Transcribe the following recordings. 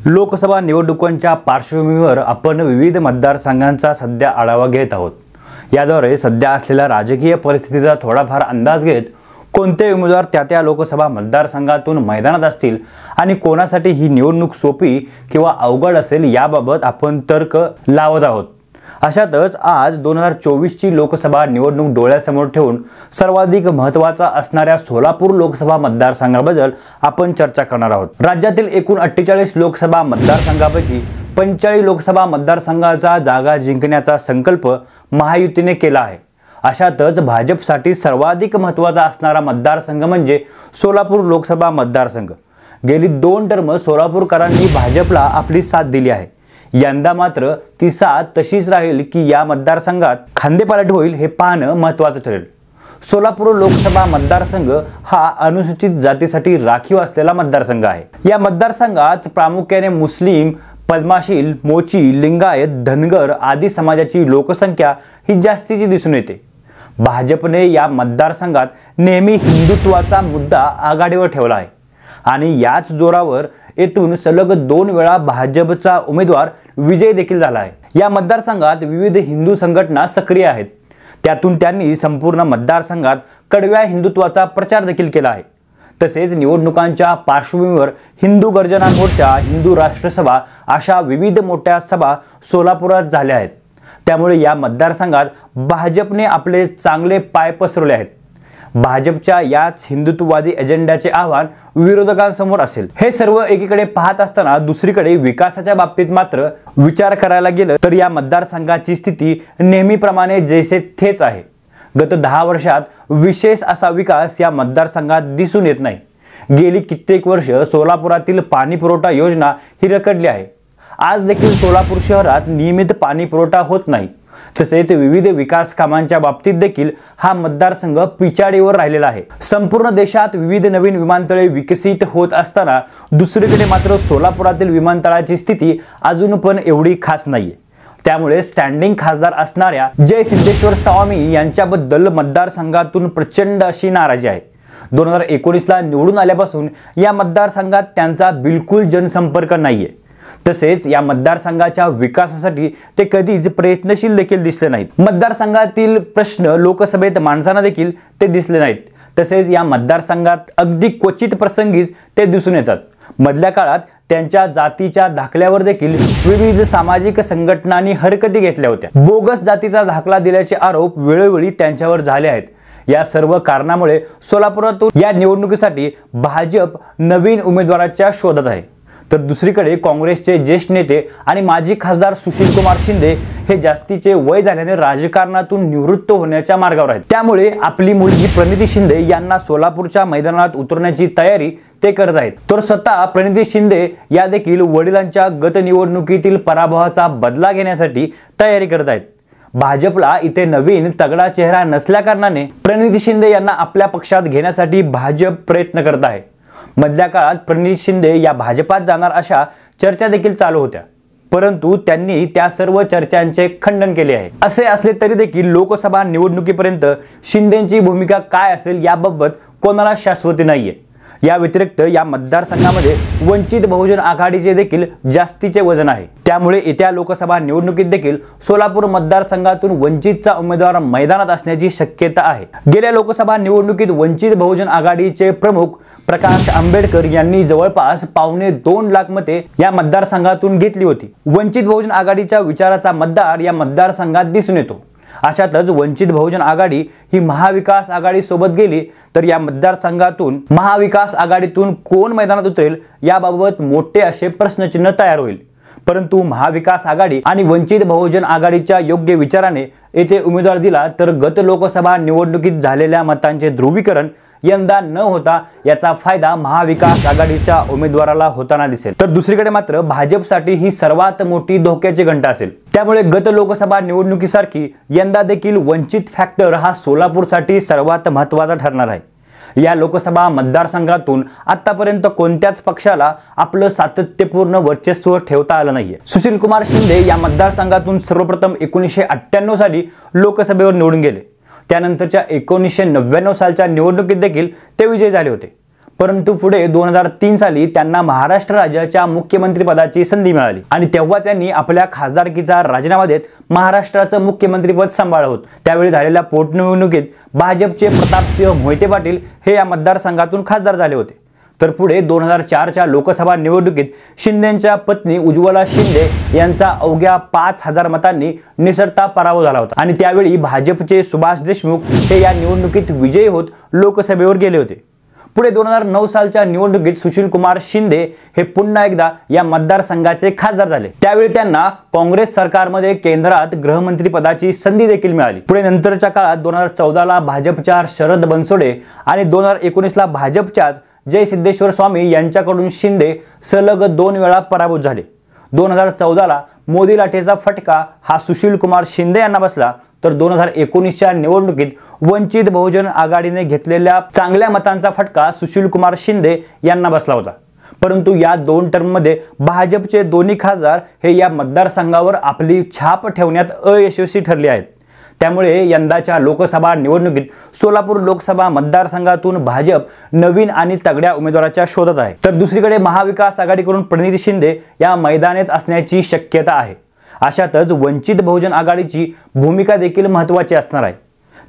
लोकसभा निवडणुकांच्या पार्श्वभूमीवर आपण विविध मतदारसंघांचा सध्या आढावा घेत आहोत। याद्वारे सध्या असलेल्या राजकीय परिस्थितीचा थोडाफार अंदाज घेत कोणते उमेदवार त्या लोकसभा मतदारसंघातून मैदानात असतील आणि कोणासाठी ही निवडणूक सोपी किंवा अवघड असेल याबाबत आपण तर्क लावत आहोत। अशातच आज 2024 ची लोकसभा निवडणूक डोळ्यासमोर ठेवून सर्वाधिक महत्त्वाचा असणाऱ्या सोलापूर लोकसभा मतदारसंघाबद्दल आपण चर्चा करणार आहोत। राज्यातील एकूण 48 लोकसभा मतदारसंघापैकी 45 लोकसभा मतदारसंघाचा जागा जिंकण्याचा संकल्प महायुतीने केला आहे। अशातच भाजपसाठी सर्वाधिक महत्त्वाचा असणारा मतदारसंघ म्हणजे सोलापूर लोकसभा मतदारसंघ। गेली 2 टर्म सोलापूरकरांनी भाजपला आपली साथ दिली आहे। यंदा मात्र ती साथ तशीच राहील की या मतदारसंघात खांदेपालट होईल हे पाहणं महत्त्वाचं ठरेल। सोलापूर लोकसभा मतदारसंघ हा अनुसूचित जातीसाठी राखीव असलेला मतदारसंघ आहे। या मतदारसंघात प्रामुख्याने मुस्लिम, पद्माशील, मोची, लिंगायत, धनगर आदी समाजाची लोकसंख्या ही जास्तीची दिसून येते। भाजपने या मतदारसंघात नेहमी हिंदुत्वाचा मुद्दा आघाडीवर ठेवला आहे आणि याच जोरावर येथून सलग 2 वेळा भाजपचा उमेदवार विजय देखील झाला आहे। या मतदारसंघात विविध हिंदू संघटना सक्रिय आहेत। त्यातून त्यांनी संपूर्ण मतदारसंघात कडव्या हिंदुत्वाचा प्रचार देखील केला आहे। तसेच निवडणुकांच्या पार्श्वभूमीवर हिंदू गर्जना मोर्चा, हिंदू राष्ट्रसभा अशा विविध मोठ्या सभा सोलापुरात झाल्या आहेत। त्यामुळे या मतदारसंघात भाजपने आपले चांगले पाय पसरवले आहेत। भाजपच्या याच हिंदुत्ववादी एजेंड्याचे आव्हान विरोधकांसमोर असेल। हे सर्व एकीकडे पाहत असताना दुसरीकडे विकासाच्या बाबतीत मात्र विचार करायला गेलं तर या मतदारसंघाची स्थिती नेहमीप्रमाणे जैसे थेच आहे। गत 10 वर्षात विशेष असा विकास या मतदारसंघात दिसून येत नाही। गेली कित्येक वर्ष सोलापुरातील पाणी पुरवठा योजना ही रखडली आहे। आज देखील सोलापूर शहरात नियमित पाणी पुरवठा होत नाही। तसेच विविध विकास कामांच्या बाबतीत देखील हा मतदारसंघ पिछाडीवर राहिलेला आहे। संपूर्ण देशात विविध नवीन विमानतळे विकसित होत असताना दुसरीकडे मात्र सोलापुरातील विमानतळाची स्थिती अजून पण एवढी खास नाहीये। त्यामुळे स्टँडिंग खासदार असणाऱ्या जय सिद्धेश्वर स्वामी यांच्याबद्दल मतदारसंघातून प्रचंड अशी नाराजी आहे। 2019 ला निवडून आल्यापासून या मतदारसंघात त्यांचा बिलकुल जनसंपर्क नाहीये। तसेच या मतदारसंघाच्या विकासासाठी ते कधीच प्रयत्नशील देखील दिसले नाहीत। मतदारसंघातील प्रश्न लोकसभेत मांडताना देखील ते दिसले नाहीत। तसेच या मतदारसंघात अगदी क्वचित प्रसंगीच ते दिसून येतात। मधल्या काळात त्यांच्या जातीच्या दाखल्यावर देखील विविध सामाजिक संघटनांनी हरकती घेतल्या होत्या। बोगस जातीचा दाखला दिल्याचे आरोप वेळोवेळी त्यांच्यावर झाले आहेत। या सर्व कारणामुळे सोलापुरातून या निवडणुकीसाठी भाजप नवीन उमेदवाराच्या शोधात आहे। तर दुसरीकडे काँग्रेसचे ज्येष्ठ नेते आणि माजी खासदार सुशीलकुमार शिंदे हे जास्तीचे वय झाल्याने राजकारणातूून निवृत्त होण्याच्या मार्गावर आहेत। त्यामुळे आपली मुलगी प्रणिती शिंदे यांना सोलापूरच्या मैदानात उतरण्याची तयारी ते करत आहेत। तर स्वतः प्रणिती शिंदे या देखील वडिलांच्या गत निवडणुकीतील पराभवाचा बदला घेण्यासाठी तयारी करत आहेत। भाजपला इथे नवीन तगडा चेहरा नसल्या कारणाने प्रणिती शिंदे यांना आपल्या पक्षात घेण्यासाठी भाजप प्रयत्न करत आहे। मधल्या काळात प्रणिती शिंदे या भाजपात जाणार अशा चर्चा देखील चालू होत्या, परंतु त्यांनी त्या सर्व चर्चांचे खंडन केले आहे। असे असले तरी देखील लोकसभा निवडणुकीपर्यंत शिंदेंची भूमिका काय असेल याबाबत कोणाला शाश्वती नाहीये। या व्यतिरिक्त या मतदारसंघामध्ये वंचित बहुजन आघाडीचे देखील जास्तीचे वजन आहे। त्यामुळे येत्या लोकसभा निवडणुकीत देखील सोलापूर मतदारसंघातून वंचितचा उमेदवार मैदानात असण्याची शक्यता आहे। गेल्या लोकसभा निवडणुकीत वंचित बहुजन आघाडीचे प्रमुख प्रकाश आंबेडकर यांनी जवळपास 2.25 लाख मते या मतदारसंघातून घेतली होती। वंचित बहुजन आघाडीच्या विचाराचा मतदार या मतदारसंघात दिसून येतो। अशातच वंचित बहुजन आघाडी ही महाविकास आघाडी सोबत गेली तर या मतदारसंघातून महाविकास आघाडीतून कोण मैदानात उतरेल याबाबत मोठे असे प्रश्नचिन्ह तयार होईल। परंतु महाविकास आघाडी आणि वंचित बहुजन आघाडीच्या योग्य विचाराने येथे उमेदवार दिला तर गत लोकसभा निवडणुकीत झालेल्या मतांचे ध्रुवीकरण यंदा न होता याचा फायदा महाविकास आघाडीच्या उमेदवाराला होताना दिसेल। तर दुसरीकडे मात्र भाजपसाठी ही सर्वात मोठी धोक्याची घंटा असेल। त्यामुळे गत लोकसभा निवडणुकीसारखी यंदा देखील वंचित फॅक्टर हा सोलापूरसाठी सर्वात महत्त्वाचा ठरणार आहे। या लोकसभा मतदारसंघातून आतापर्यंत कोणत्याच पक्षाला आपलं सातत्यपूर्ण वर्चस्व ठेवता आलं नाहीये। सुशीलकुमार शिंदे या मतदारसंघातून सर्वप्रथम 1998 साली लोकसभेवर निवडून गेले। त्यानंतरच्या 1999 सालच्या निवडणुकीत देखील ते विजयी झाले होते। परंतु पुढे 2003 साली त्यांना महाराष्ट्र राज्याच्या मुख्यमंत्रीपदाची संधी मिळाली आणि तेव्हा त्यांनी आपल्या खासदारकीचा राजीनामा देत महाराष्ट्राचं मुख्यमंत्रीपद सांभाळलं होतं। त्यावेळी झालेल्या पोटनिवडणुकीत भाजपचे प्रतापसिंह मोहिते पाटील हे या मतदारसंघातून खासदार झाले होते। तर पुढे 2004च्या लोकसभा निवडणुकीत शिंदेंच्या पत्नी उज्ज्वला शिंदे यांचा अवघ्या 5000 मतांनी निसटता पराभव झाला होता आणि त्यावेळी भाजपचे सुभाष देशमुख हे या निवडणुकीत विजयी होत लोकसभेवर गेले होते। पुढे 2009 सालच्या निवडणुकीत सुशीलकुमार शिंदे हे पुन्हा एकदा या मतदारसंघाचे खासदार झाले। त्यावेळी त्यांना काँग्रेस सरकारमध्ये केंद्रात गृहमंत्री पदाची संधी देखील मिळाली। पुढे नंतरच्या काळात 2014 ला भाजपच्या शरद बनसोडे आणि 2019 ला भाजपच्याच जय सिद्धेश्वर स्वामी यांच्याकडून शिंदे सलग 2 वेळा पराभूत झाले। 2014 ला मोदी लाटेचा फटका हा सुशीलकुमार शिंदे यांना बसला, तर 2019च्या निवडणुकीत वंचित बहुजन आघाडीने घेतलेल्या चांगल्या मतांचा फटका सुशीलकुमार शिंदे यांना बसला होता। परंतु या 2 टर्ममध्ये भाजपचे दोन्ही खासदार हे या मतदारसंघावर आपली छाप ठेवण्यात अयशस्वी ठरले आहेत। त्यामुळे यंदाच्या लोकसभा निवडणुकीत सोलापूर लोकसभा मतदारसंघातून भाजप नवीन आणि तगड्या उमेदवाराच्या शोधात आहे, तर दुसरीकडे महाविकास आघाडीकडून प्रणिती शिंदे या मैदानात असण्याची शक्यता आहे। अशातच वंचित बहुजन आघाडीची भूमिका देखील महत्त्वाची असणार आहे।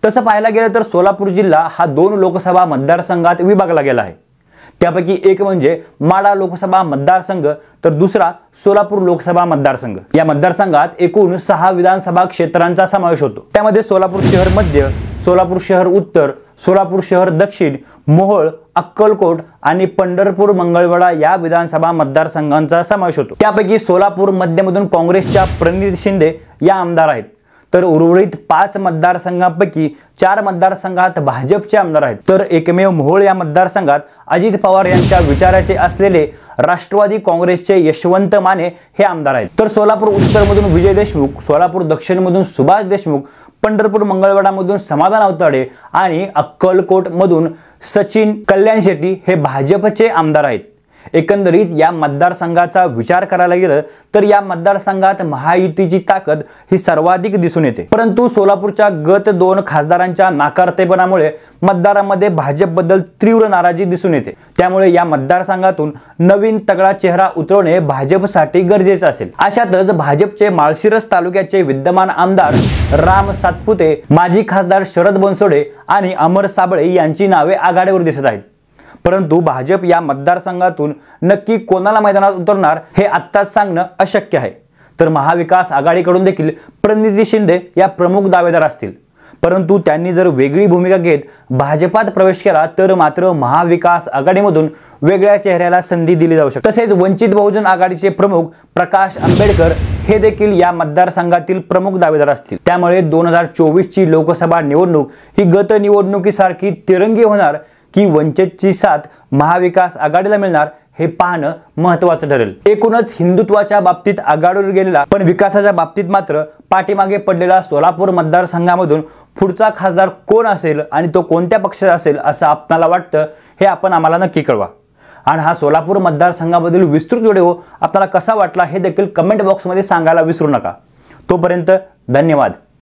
तसं पाहायला गेलं तर सोलापूर जिल्हा हा 2 लोकसभा मतदारसंघात विभागला गेला आहे। त्यापैकी एक म्हणजे माढा लोकसभा मतदारसंघ, तर दुसरा सोलापूर लोकसभा मतदारसंघ। या मतदारसंघात एकूण 6 विधानसभा क्षेत्रांचा समावेश होतो। त्यामध्ये सोलापूर शहर मध्य, सोलापूर शहर उत्तर, सोलापूर शहर दक्षिण, मोहोळ, अक्कलकोट आणि पंढरपूर मंगळवेढा या विधानसभा मतदारसंघांचा समावेश होतो। त्यापैकी सोलापूर मध्यमधून काँग्रेसच्या प्रणिती शिंदे या आमदार आहेत, तर उर्वरित 5 मतदारसंघांपैकी 4 मतदारसंघात भाजपचे आमदार आहेत। तर एकमेव मोहोळ या मतदारसंघात अजित पवार यांच्या विचाराचे असलेले राष्ट्रवादी काँग्रेसचे यशवंत माने हे आमदार आहेत। तर सोलापूर उत्तरमधून विजय देशमुख, सोलापूर दक्षिणमधून सुभाष देशमुख, पंढरपूर मंगळवेढामधून समाधान अवताडे आणि अक्कलकोट मधून सचिन कल्याण शेट्टी हे भाजपचे आमदार आहेत। एकंदरीत या मतदारसंघाचा विचार करायला गेलं तर या मतदारसंघात महायुतीची ताकद ही सर्वाधिक दिसून येते। परंतु सोलापूरच्या गत 2 खासदारांच्या नाकारतेपणामुळे मतदारांमध्ये भाजपबद्दल तीव्र नाराजी दिसून येते। त्यामुळे या मतदारसंघातून नवीन तगडा चेहरा उतरवणे भाजपसाठी गरजेचे असेल। अशातच भाजपचे माळशिरस तालुक्याचे विद्यमान आमदार राम सातपुते, माजी खासदार शरद बनसोडे आणि अमर साबळे यांची नावे आघाडीवर दिसत आहेत। परंतु भाजप या मतदारसंघातून नक्की कोणाला मैदानात उतरणार हे आत्ताच सांगणं अशक्य आहे। तर महाविकास आघाडीकडून देखील प्रणिती शिंदे या प्रमुख दावेदार असतील, परंतु त्यांनी जर वेगळी भूमिका घेत भाजपात प्रवेश केला तर मात्र महाविकास आघाडीमधून वेगळ्या चेहऱ्याला संधी दिली जाऊ शकते। तसेच वंचित बहुजन आघाडीचे प्रमुख प्रकाश आंबेडकर हे देखील या मतदारसंघातील प्रमुख दावेदार असतील। त्यामुळे 2024 ची लोकसभा निवडणूक ही गत निवडणुकीसारखी तिरंगी होणार की वंचितची साथ महाविकास आघाडीला मिळणार हे पाहणं महत्त्वाचं ठरेल। एकूणच हिंदुत्वाच्या बाबतीत आघाडीवर गेलेला पण विकासाच्या बाबतीत मात्र पाठीमागे पडलेला सोलापूर मतदारसंघामधून पुढचा खासदार कोण असेल आणि तो कोणत्या पक्षाचा असेल असं आपल्याला वाटतं हे आपण आम्हाला नक्की कळवा। आणि हा सोलापूर मतदारसंघामधील विस्तृत व्हिडिओ आपल्याला कसा वाटला हे देखील कमेंट बॉक्समध्ये सांगायला विसरू नका। तोपर्यंत धन्यवाद।